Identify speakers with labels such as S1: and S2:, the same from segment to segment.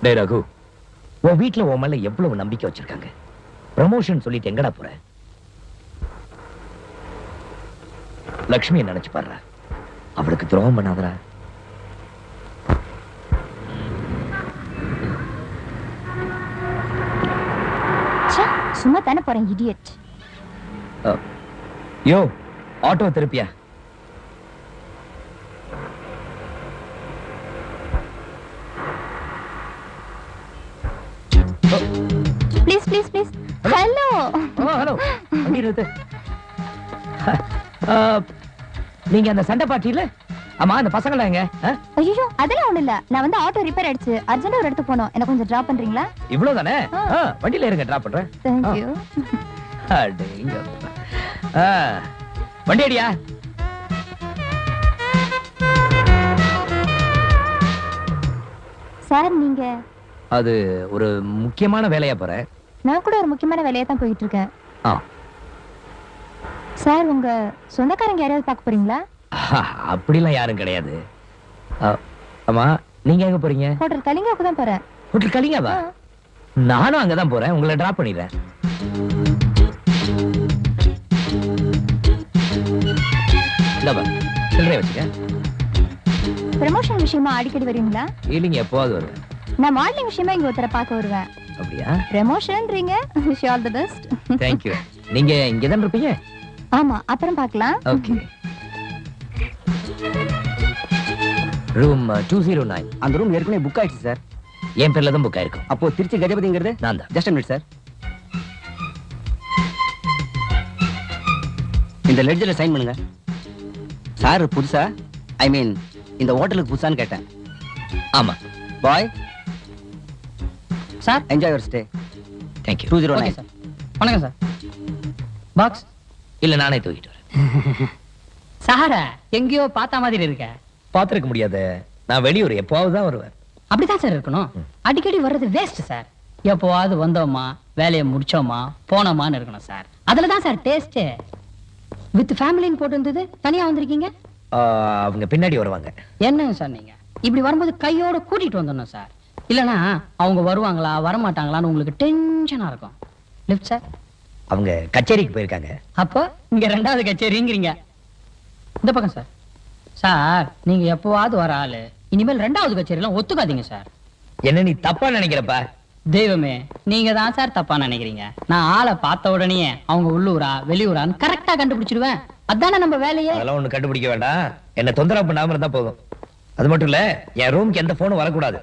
S1: டேய் ரகு, உன் வீட்டுல உன் மேல எவ்வளவு நம்பிக்கை வச்சிருக்காங்க. ப்ரமோஷன் சொல்லிட்டு எங்கடா போற? லக்ஷ்மியை நினைச்சு பாடுற, அவளுக்கு துரோகம் பண்ணாதடா.
S2: சும்மா தானே போறேன் இடியட்.
S1: யோ, ஆட்டோ திருப்பியா?
S2: Please please please. Hello
S1: hello, வண்டி நிறுத்து. நீங்க அந்த சண்டை பார்ட்டியில? ஆமா, அந்த பசங்களா எங்க?
S2: ஐயோ, அதெல்லாம் ஒண்ணு இல்ல. நான் வந்து ஆட்டோ ரிப்பேர் ஆயிடுச்சு, அர்ஜென்ட்டா ஒரு இடத்துக்கு போகணும். என்ன கொஞ்சம் டிராப் பண்றீங்களா?
S1: இவ்வளவுதானே? வண்டியில இருங்க, டிராப் பண்றேன்.
S2: Thank you.
S1: அடேங்க. வண்டி அடியா.
S2: சார், நீங்க?
S1: அது ஒரு முக்கியமான வேலையா போறேன்.
S2: நான் கூட ஒரு முக்கியமான வேலையா தான் போயிட்டு இருக்கேன். சார், உங்க சொந்தக்காரங்க யாரையாவது பார்க்க போறீங்களா?
S1: அப்படிலாம் யாரும் கிடையாது. ஆமா, நீங்க எங்க போறீங்க?
S2: ஹோட்டல் கலிங்காவுக்கு தான் போறேன்.
S1: ஹோட்டல் கலிங்காவா? நானும் அங்கதான் போறேன். உங்களை டிராப் பண்ணிடுறேன். சில்லறை வச்சுக்க.
S2: ப்ரமோஷன் விஷயமா அடிக்கடி வருவீங்களா?
S1: இல்லைங்க, எப்போது வருவேன்.
S2: நான் மாடலிங் விஷயமா இங்க ஒருத்தரை பார்க்க வருவேன்.
S1: அப்படியா?
S2: ப்ரமோஷன்ன்றீங்க. Wish you all the best.
S1: Thank you. நீங்க இங்க தான் இருப்பீங்க?
S2: ஆமா, அப்புறம் பார்க்கலாம்.
S1: ஓகே. ரூம் 209.
S3: அந்த ரூம் ஏற்கனவே புக் ஆயிடுச்சு சார்.
S1: என் பேர்ல தான் புக் ஆயிருக்கும்.
S3: அப்போ திருச்சி கஜபதிங்கிறது
S1: நான் தான்.
S3: Just minute sir. இந்த லெட்ஜர்ல சைன் பண்ணுங்க. சார் புதுசா? ஐ மீன் இந்த ஹோட்டலுக்கு புதுசான்னு கேட்டேன்.
S1: ஆமா.
S3: Bye
S4: sir,
S3: enjoy your stay.
S1: Thank you.
S3: 209.
S4: Sir. வணக்கம் சார். பாக்ஸ்
S1: இல்ல, நானே தூக்கிட்டு வரேன்.
S4: சார எங்கேயோ பார்த்த மாதிரி இருக்க.
S1: பாத்துருக்க முடியாது. நான் வெளியூர் எப்போவாவது தான் வருவேன்.
S4: அப்படிதான் சார் இருக்கணும். அடிக்கடி வர்றது வேஸ்ட் சார். எப்போவாவது வந்தோமா, வேலையை முடிச்சோமா, போனோமான்னு இருக்கணும் சார். அதுலதான் சார் டேஸ்ட். வித் ஃபேமிலின்னு போட்டு இருந்தது, தனியா வந்திருக்கீங்க.
S1: அவங்க பின்னாடி வருவாங்க.
S4: என்னங்க சார் நீங்க இப்படி வரும்போது கையோட கூட்டிட்டு வந்துடணும் சார். இல்லனா அவங்க வருவாங்களா வரமாட்டாங்களான்னு உங்களுக்கு டென்ஷனா இருக்கும். Lift sir.
S1: அவங்க கச்சேரிக்கு போயிருக்காங்க.
S4: அப்போ இங்க ரெண்டாவது கச்சேரிங்கிறீங்க. இந்த பக்கம் சார். சார், நீங்க எப்பவாவது வர ஆளு. இனிமேல் ரெண்டாவது கச்சேரியெல்லாம் ஒத்துக்காதீங்க சார்.
S1: என்ன நீ தப்பா நினைக்கிறப்பா?
S4: தெய்வமே, நீங்க தான் சார் தப்பா நினைக்கிறீங்க. நான் ஆளை பார்த்த உடனே அவங்க உள்ளூரா வெளியூரான்னு கரெக்டா கண்டுபிடிச்சிடுவேன். அதானே நம்ம வேலையே.
S1: அதெல்லாம் ஒண்ணு கண்டுபிடிக்க வேண்டாம். என்ன தொந்தரவு பண்ணாம இருந்தா போதும். அது மட்டும் இல்ல, என் ரூமுக்கு எந்த போனும் வரக்கூடாது.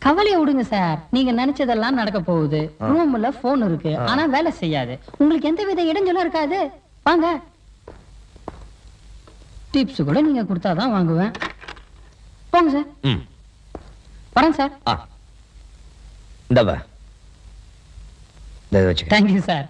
S4: கவலையை விடுங்க சார். நீங்க நினைச்சதெல்லாம் நடக்க போகுது. ரூம்ல போன் இருக்கு, ஆனா வேலை செய்யாது. உங்களுக்கு எந்த வித இடைஞ்சலும் இருக்காது. வாங்க. டிப்ஸ் கூட நீங்க கொடுத்தாதான் வாங்குவேன். போங்க சார். வரேன் சார்.
S1: இந்தவா இதை வச்சுக்க.
S4: Thank you sir.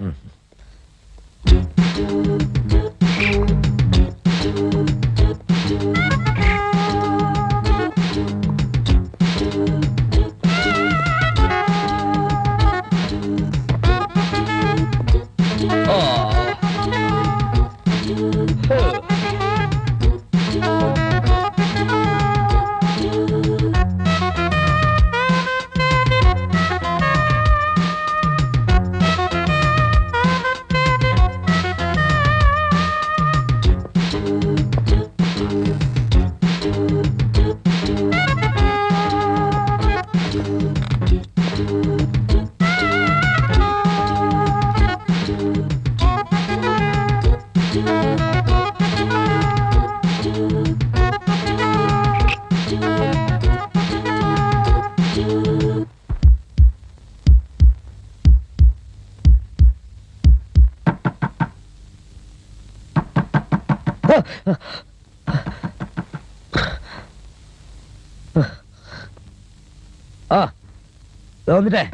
S1: வந்துட்டேன்.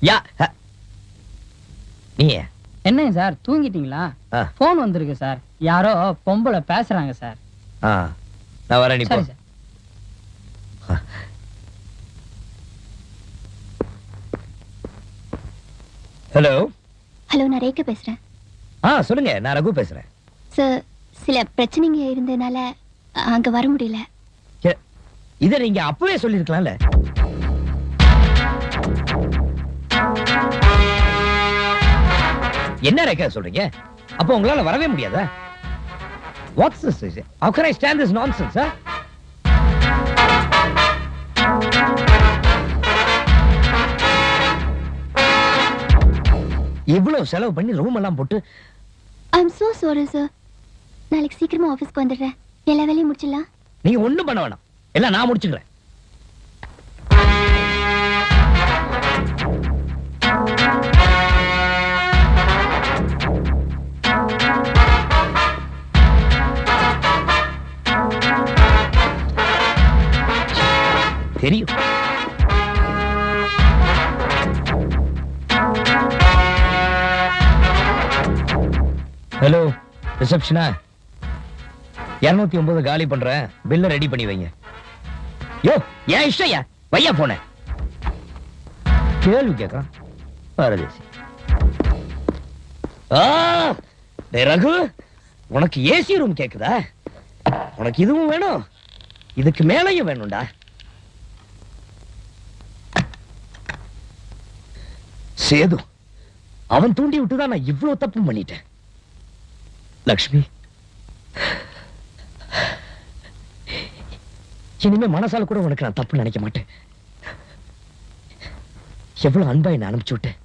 S1: யா, நீ
S4: என்னங்க சார், தூங்கிட்டீங்களா? போன் வந்திருக்கு சார். யாரோ பொம்பளை பேசுறாங்க சார்.
S1: நான் வரேன். நீ போ.
S4: சரி சார்.
S1: ஹலோ.
S2: ஹலோ, நான் ரேகா பேசுறேன்.
S1: சொல்லுங்க. நான் ரகு பேசுறேன்.
S2: சார், சில பிரச்சனைங்க இருந்ததுனால அங்க வர முடியல.
S1: இத நீங்க அப்பவே சொல்லிருக்கலாம்ல. என்ன ரேகா சொல்றீங்க? அப்போ உங்களால வரவே முடியாதா? What's this? How can I stand this nonsense, huh? இவ்வளவு செலவு பண்ணி ரூம் எல்லாம் போட்டு
S2: I'm so sorry சார். நாளைக்கு சீக்கிரமா ஆபீஸ்க்கு வந்துடுறேன். எல்லா வேலையும் முடிச்சிடலாம்.
S1: நீங்க ஒண்ணும் பண்ண வேணாம், எல்லாம் நான் முடிச்சுக்கிறேன். தெரியும். ஹலோ, ரிசப்ஷனா? 209 காலி பண்றேன், பில்ல ரெடி பண்ணி வைங்க. யோ, ஏன் இஷ்டயா வையா போன கேள்வி கேட்கறான் பாரதேசி. ரகு, உனக்கு ஏசி ரூம் கேக்குதா? உனக்கு இதுவும் வேணும், இதுக்கு மேலையும் வேணும்டா. சேது, அவன் தூண்டி விட்டுதான் நான் இவ்வளவு தப்பு பண்ணிட்டேன். லக்ஷ்மி, இனிமே மனசால கூட உனக்கு நான் தப்பு நினைக்க மாட்டேன். எவ்வளவு அன்பா என்ன அனுப்பிச்சு விட்டேன்.